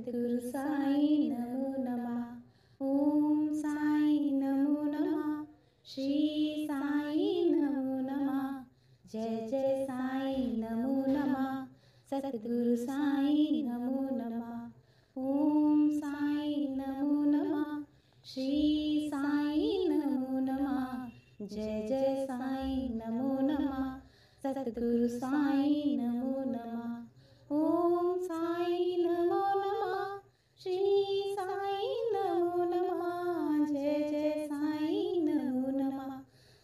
सद्गुरु साई नमो नमः। ओम साई नमो नमः। श्री साई नमो नमः। जय जय साई नमो नमः। सद्गुरु साई नमो नमः। ओम साई नमो नमः। श्री साई नमो नमः। जय जय साई नमो नमः। सद्गुरु साई नमो नमः। ओम साई नमो नमः। श्री साई नमो नमः। जय जय साई नमो नमः।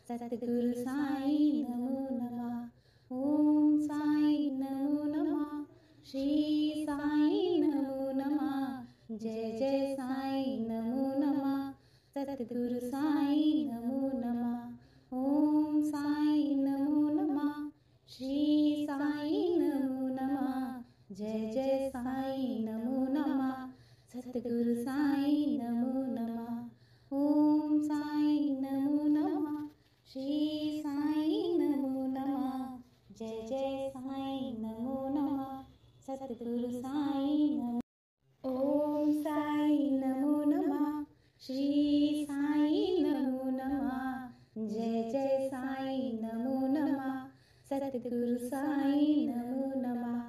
सद्गुरु साई नमो नमः। ओम साई नमो नमः। श्री साई नमो नमः। जय जय साई नमो नमः। सद्गुरु साई नमो नमः। ओम साई नमो नमः। श्री साई नमो नमः। जय जय साई नमो नमः। सद्गुरु साई नमो नमः। ओम साई नमो नमः। श्री साई नमो नमः। जय जय साई नमो नमः। सद्गुरु साई नमो। ओम साई नमो नमः। श्री साई नमो नमः। जय जय साई नमो नमः। सद्गुरु साई नमो नमः।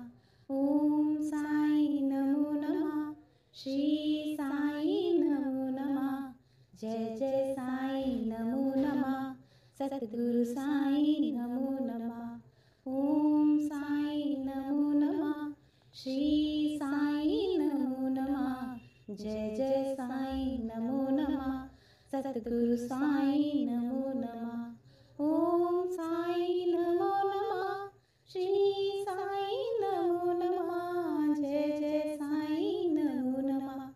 ओम साई नमो नमः। श्री साई नमो नमः। जय जय साई नमो नमः। सद्गुरु साई नमो नमः। ओम साई नमो नमः। श्री साई नमो नमः। जय जय साई नमो नमः। सद्गुरु साई नमो नमः। ओम साई नमो नमः। श्री साई नमो नमः। जय जय साई नमो नमः।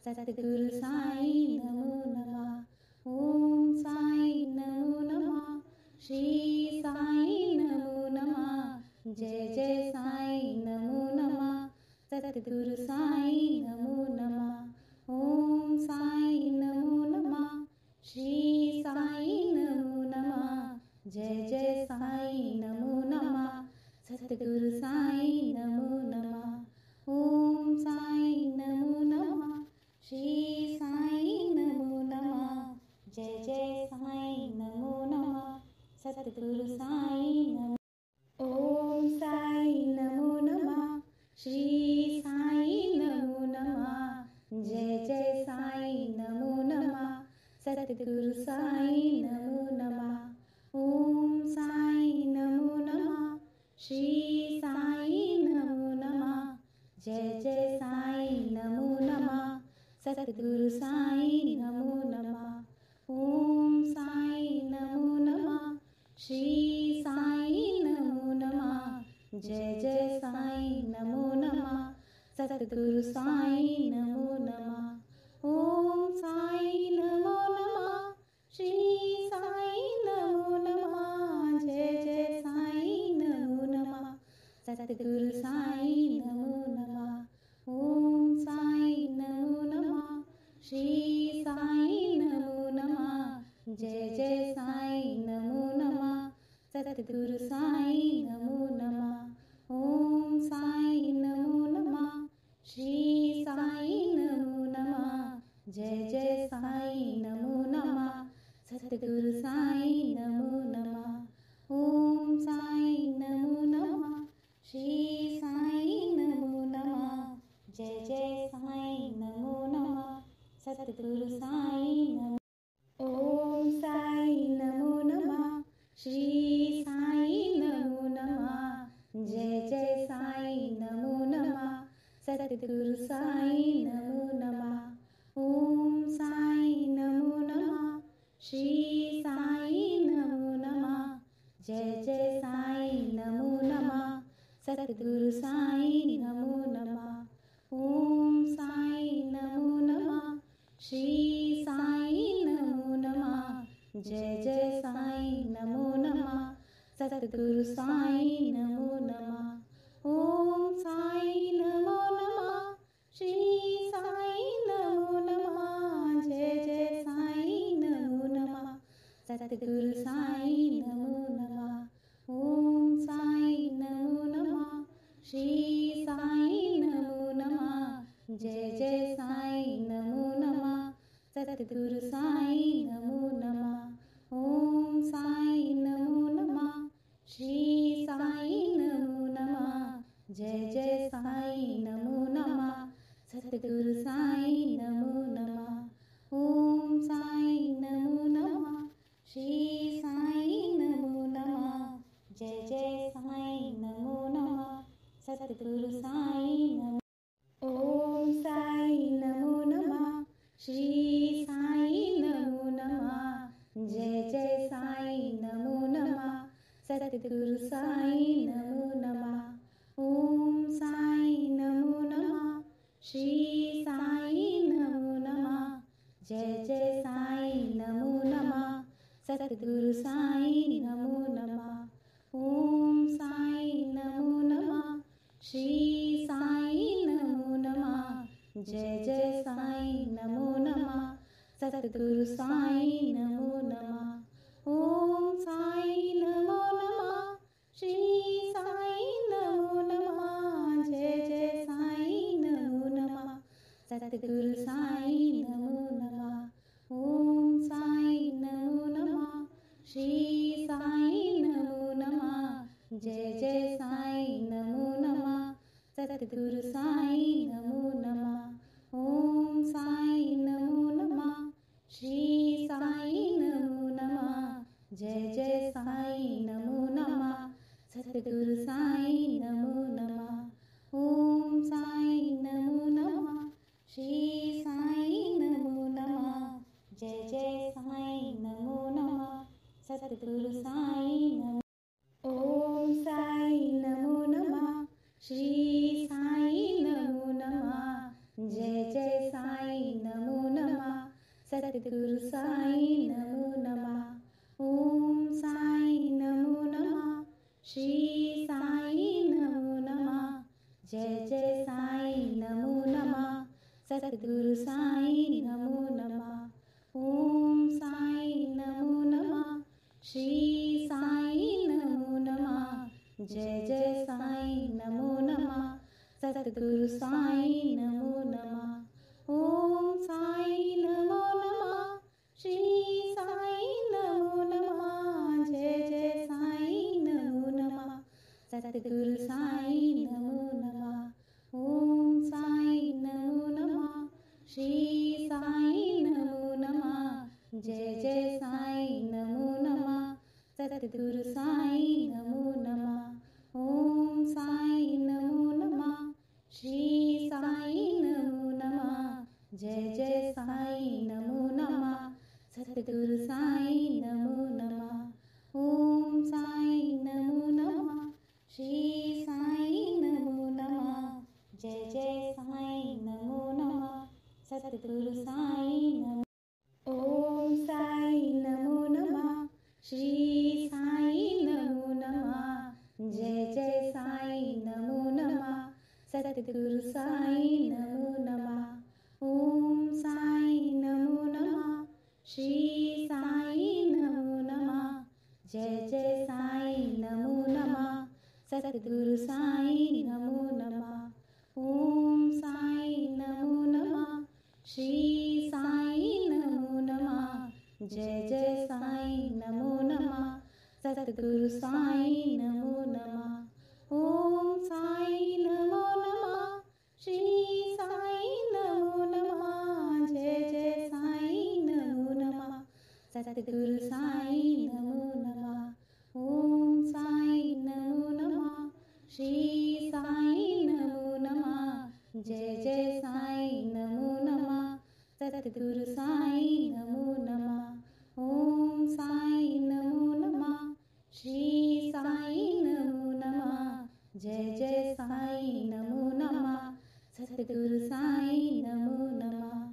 सद्गुरु साई नमो नमः। ओम साई नमो नमः। श्री साई नमो नमः। जय जय साई नमो नमः। सद्गुरु साई नमो नमः। ओम साई नमो नमः। श्री साई नमो नमः। जय जय साई नमो नमः। सद्गुरु साई नमो नमः। ओम साई नमो नमः। श्री साई नमो नमः। जय जय साई नमो नमः। सद्गुरु साई नमो। ओम साई नमो नमः। श्री साई नमो नमः। जय जय साई नमो नमः। सद्गुरु साई नमो नमः। ओम साई नमो नमः। श्री साई नमो नमः। जय जय साई नमो नमः। सद्गुरु साई नमो नमः। ओम साई नमो नमः। श्री साई नमो नमः। जय जय साई नमो नमः। सद्गुरु साई नमो नमः। ओम साई नमो नमः। श्री साई नमो नमः। जय जय साई नमो नमः। सद्गुरु साई नमो नमः। ओम साई नमो नमः। श्री साई नमो नमः। जय जय साई नमो नमः। सद्गुरु साई नमो नमः। ओम साई नमो नमः। श्री साई नमो नमः। जय जय साई नमो नमः। सद्गुरु साई नमो नमः। ओम साई नमो नमः। श्री साई नमो नमः। जय जय साई नमो नमः। सद्गुरु साई नमो। ओम साई नमो नमः। श्री साई नमो नमः। जय जय साई नमो नमः। सद्गुरु साई नमो नमः। ओम साई नमो नमः। श्री साई नमो नमः। जय जय साई नमो नमः। सद्गुरु साई नमो नमः। ओम साई नमो नमः। श्री साई नमो नमः। जय जय साई नमो नमः। सद्गुरु साई नमो नमः। ओम साई नमो नमः। श्री साई नमो नमः। जय जय साई नमो नमः। सद्गुरु साई नमो नमः। ओम साई नमो नमः। श्री साई नमो नमः। जय जय साईं नमो नमः। सतगुरु साईं नमो नमः। ओम साईं नमो नमः। श्री साईं नमो नमः। जय जय साईं नमो नमः। सतगुरु साईं नमो नमः। ओम साईं नमो नमः। श्री साईं नमो नमः। जय जय साईं नमो नमः। सतगुरु साईं नमो। ओम साईं नमो नमः। श्री साईं नमो नमः। जय जय साईं नमो नमः। सतगुरु साईं नमो नमः। ओम साईं नमो नमः। श्री साईं नमो नमः। जय जय साईं नमो नमः। सतगुरु साईं नमो नमः। ओम साईं नमो नमः। श्री साईं नमो नमः। जय जय साईं नमो नमः। सतगुरु साईं नमो नमः। ओम साईं नमो नमः। श्री साईं नमो नमः। जय जय साईं नमो नमः। सतगुरु साईं नमो नमः। ओम साईं नमो नमः। श्री साईं नमो नमः। जय जय साईं नमो नमः। सतगुरु साईं नमो नमः। ओम साईं नमो नमः। श्री साईं नमो नमः। जय जय साईं नमो नमः। सतगुरु साईं नमो नमः। ओम साईं नमो नमः। श्री साईं नमो नमः। जय जय साईं नमो नमः। सतगुरु साईं नमो। ओम साईं नमो नमः। श्री साईं नमो नमः। जय जय साईं नमो नमः। सतगुरु साईं नमो नमः। ओम साईं नमो नमः। श्री साईं नमो नमः। जय जय साईं नमो नमः। सतगुरु साईं नमो नमः। ओम साईं नमो नमः। श्री साईं नमो नमः। जय जय साईं नमो नमः। सतगुरु साईं नमो नमः। ओम साईं नमो नमः। श्री साईं नमो नमः। जय जय साईं नमो नमः। सतगुरु साईं नमो नमः। ओम साईं नमो नमः। श्री साईं नमो नमः। जय जय साईं नमो नमः। सतगुरु साईं नमो नमः। ओम साईं नमो नमः। श्री साईं नमो नमः। जय जय साईं नमो नमः। सतगुरु साईं नमो नमः। ओम साईं नमो नमः। श्री साईं नमो नमः। जय जय साईं नमो नमः। सतगुरु साईं नमो। ओम साईं नमो नमः। श्री साईं नमो नमः। जय जय साईं नमो नमः। सतगुरु साईं नमो नमः। ओम साईं नमो नमः। श्री साईं नमो नमः। जय जय साईं नमो नमः। सतगुरु साईं नमो नमः। ओम साईं नमो नमः। श्री साईं नमो नमः। जय जय साईं नमो नमः। सतगुरु साईं नमो नमः। ओम साईं नमो नमः। श्री साईं नमो नमः। जय जय साईं नमो नमः। सतगुरु साईं नमो नमः। ओम साईं नमो नमः। श्री साईं नमो नमः। जय जय साईं नमो नमः। सतगुरु साईं नमो नमः। ओम साईं नमो नमः। श्री साईं नमो नमः। जय जय साईं नमो नमः। सतगुरु साईं नमो नमः।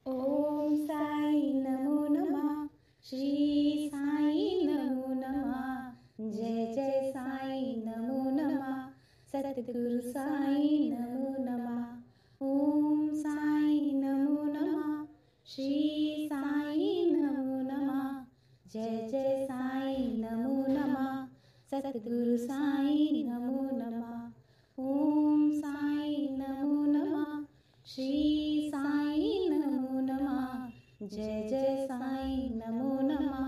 ओम साईं नमो नमः। श्री साईं नमो नमः। जय जय साईं नमो नमः। सतगुरु साईं नमो नमः। ओम साईं नमो नमः। श्री साईं नमो नमः। जय जय साईं नमो नमः। सतगुरु साईं नमो नमः। ओम साईं नमो नमः। जय जय साईं नमो नमः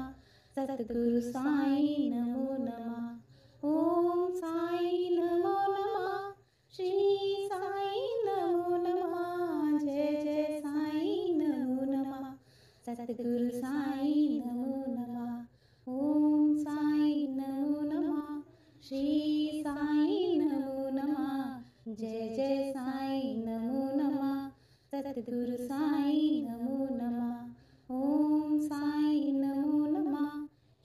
सतगुरु साईं नमो नमः ओम साईं नमो नमः श्री साईं नमो नमः जय जय साईं नमो नमः सतगुरु साईं नमो नमः ओम साईं नमो नमः श्री साईं नमो नमः जय जय साईं नमो नमः सतगुरु साईं नमो नमः ओम साईं नमो नमः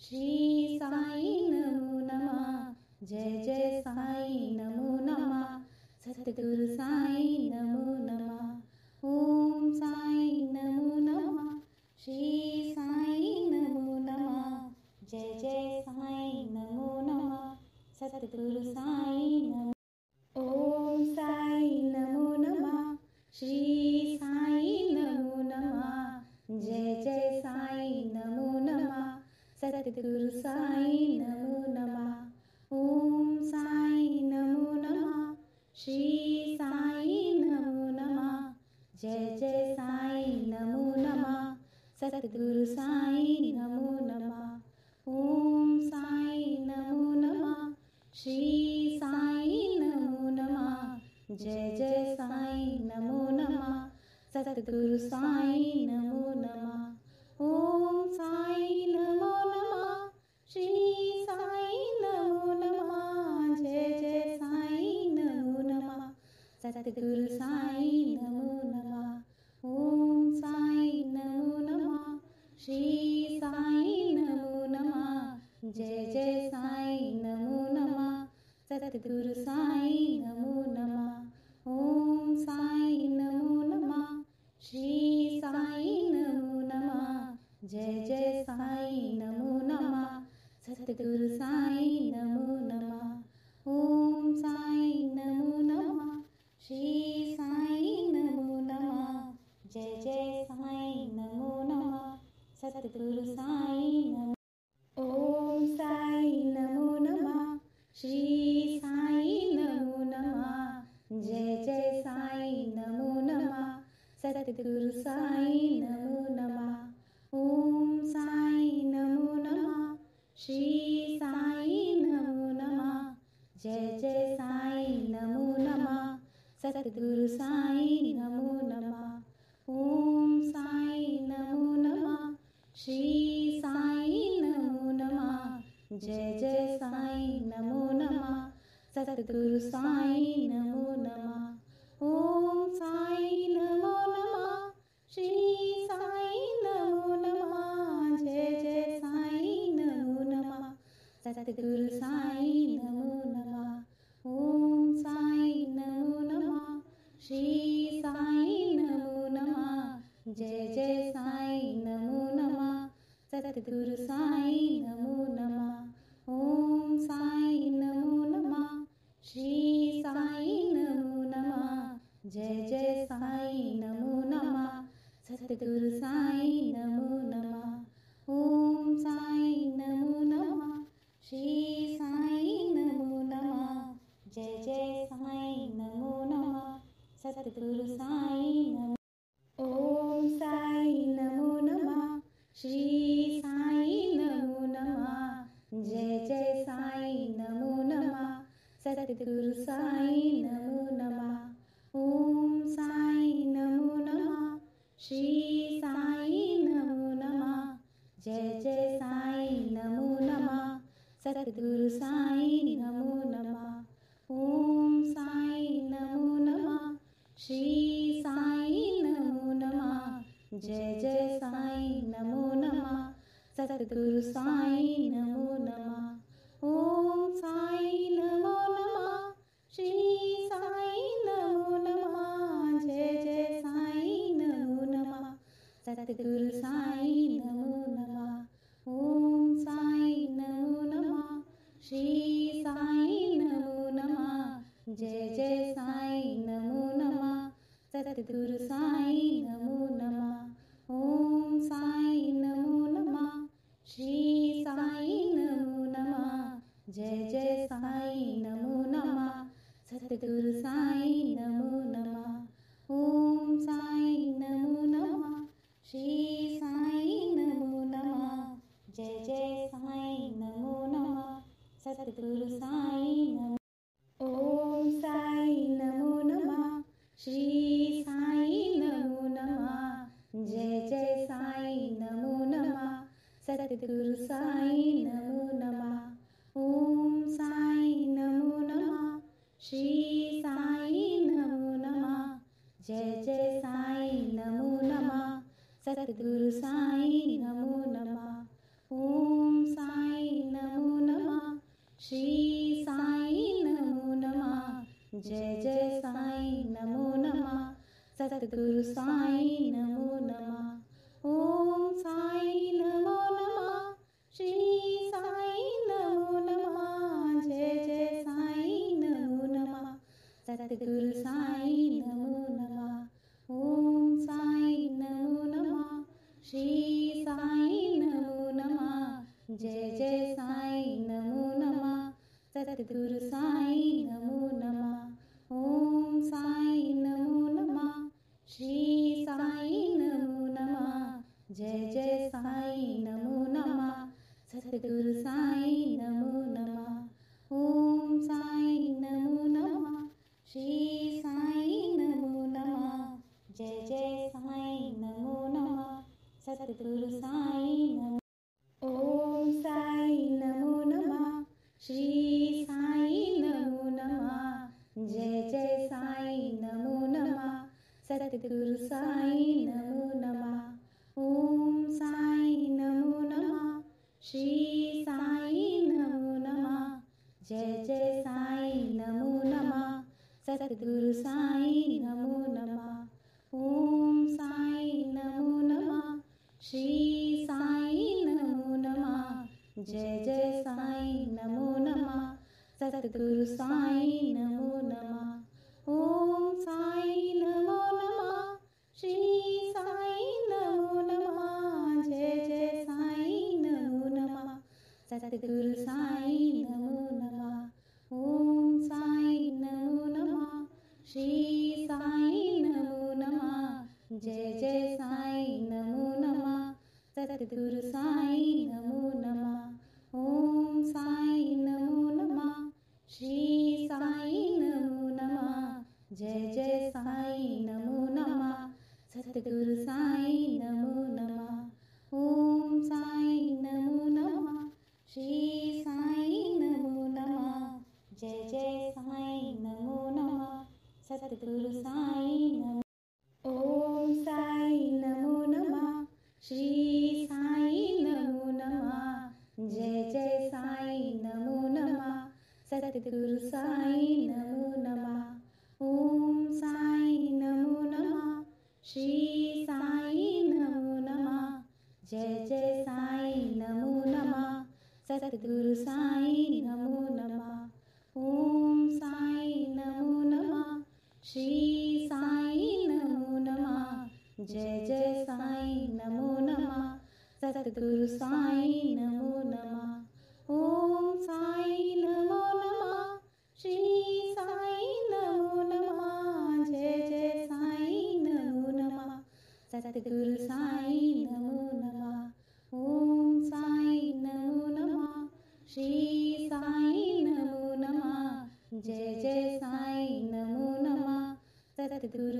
श्री साईं नमो नमः जय जय साईं नमो नमः सतगुरु साईं नमो नमः ओम साईं नमो नमः श्री साईं नमो नमः जय जय साईं नमो नमः सतगुरु साईं नमो ओम साईं नमो नमः श्री साईं नमो नमः जय जय साईं नमो नमः सतगुरु साईं नमो नमः ओम साईं नमो नमः श्री साईं नमो नमः जय जय साईं नमो नमः सतगुरु साईं नमो नमः ओम साईं नमो नमः श्री साईं नमो नमः जय जय साईं नमो नमः सतगुरु साईं नमो नमः ओम साईं नमो नमः श्री साईं नमो नमः जय जय साईं नमो नमः सतगुरु साईं नमो नमः ओम साईं नमो नमः श्री साईं नमो नमः जय जय साईं नमो नमः सतगुरु साईं नमो नमः ओम साईं नमो नमः श्री साईं नमो नमः जय जय साईं नमो नमः सतगुरु साईं नमो नमः ओम साईं नमो नमः श्री साईं नमो नमः जय जय साईं नमो नमः सतगुरु साईं नमो ओम साईं नमो नमः श्री साईं नमो नमः जय जय साईं नमो नमः सतगुरु साईं नमो नमः ओम साईं नमो नमः श्री साईं नमो नमः जय जय साईं नमो नमः सतगुरु साईं नमो नमः ओम साईं नमो नमः श्री साईं नमो नमः जय जय साईं नमो नमः सतगुरु साईं नमो नमः ओम साईं नमो नमः श्री साईं नमो नमः जय जय साईं नमो नमः सतगुरु साईं नमो नमः ओम साईं नमो नमः श्री साईं नमो नमः जय जय साईं नमो नमः सतगुरु साईं नमो नमः ओम साईं नमो नमः श्री साईं नमो नमः जय जय साईं नमो नमः सतगुरु साईं नमो नमः ओम साईं नमो नमः श्री साईं नमो नमः जय जय साईं नमो नमः सतगुरु साईं नमो ओम साईं नमो नमः श्री साईं नमो नमः जय जय साईं नमो नमः सतगुरु साईं नमो नमः ओम साईं नमो नमः श्री साईं नमो नमः जय जय साईं नमो नमः सतगुरु साईं नमो नमः ओम साईं नमो नमः श्री साईं नमो नमः जय जय साईं नमो नमः सतगुरु साईं नमो नमः ओम साईं नमो नमः श्री साईं नमो नमः जय जय साईं नमो नमः सतगुरु साईं नमो नमः ओम साईं नमो नमः श्री साईं नमो नमः जय जय साईं नमो नमः सतगुरु साईं नमो नमः ओम साईं नमो नमः श्री साईं सतगुरु साई नमो नमः। ओम साई नमो नमः। श्री साई नमो नमः। जय जय साई नमो नमः। सतगुरु साई नमो नमः। ओम साई नमो नमः। श्री साई नमो नमः। जय जय साई नमो नमः। सतगुरु साई नमो नमः। ओम साई नमो नमः। श्री साई नमो नमः। जय जय साई नमो नमः। सतगुरु साई नमो नमः। ओम साई नमो नमः। श्री साई नमो नमः। जय जय साई नमो नमः। सतगुरु साई नमो नमः। ओम साई नमो नमः। श्री साई नमो नमः। जय जय साई नमो नमः। सतगुरु साई नमो नमः। ओम साई नमो नमः। श्री साई नमो नमः। जय जय साई नमो नमः। सतगुरु साई नमो। ओम साई नमो नमः। श्री साई नमो नमः। जय जय साई नमो नमः। सतगुरु साई नमो नमः। ओम साई नमो नमः। श्री साई नमो नमः। जय जय साई नमो नमः। सतगुरु साई नमो नमः। ओम साई नमो नमः। श्री साई नमो नमः। जय जय साई नमो नमः। सतगुरु साई नमो नमः। ओम साई नमो नमः। श्री साई नमो नमः। जय जय साई नमो नमः। सतगुरु साई नमो नमः। ओम साई नमो नमः। श्री साई नमो नमः। जय जय साई नमो नमः। सतगुरु साई नमो नमः। ओम साई नमो नमः। श्री साई नमो नमः। जय जय साई नमो नमः। सतगुरु साई नमो नमः। ओम साई नमो नमः। श्री साई नमो नमः। जय जय साई नमो नमः। सतगुरु साई नमो। ओम साई नमो नमः। श्री साई नमो नमः। जय जय साई नमो नमः। सतगुरु साई नमो नमः। ओम साई नमो नमः। श्री साई नमो नमः। जय जय साई नमो नमः। सतगुरु साई नमो नमः। ओम साई नमो नमः। श्री साई नमो नमः। जय जय साई नमो नमः। सतगुरु साई नमो नमः। ओम साई नमो नमः। श्री साई नमो नमः। जय जय साई नमो नमः। सतगुरु साई नमो नमः। ओम साई नमो नमः। श्री साई नमो नमः। जय जय साई नमो नमः। सतगुरु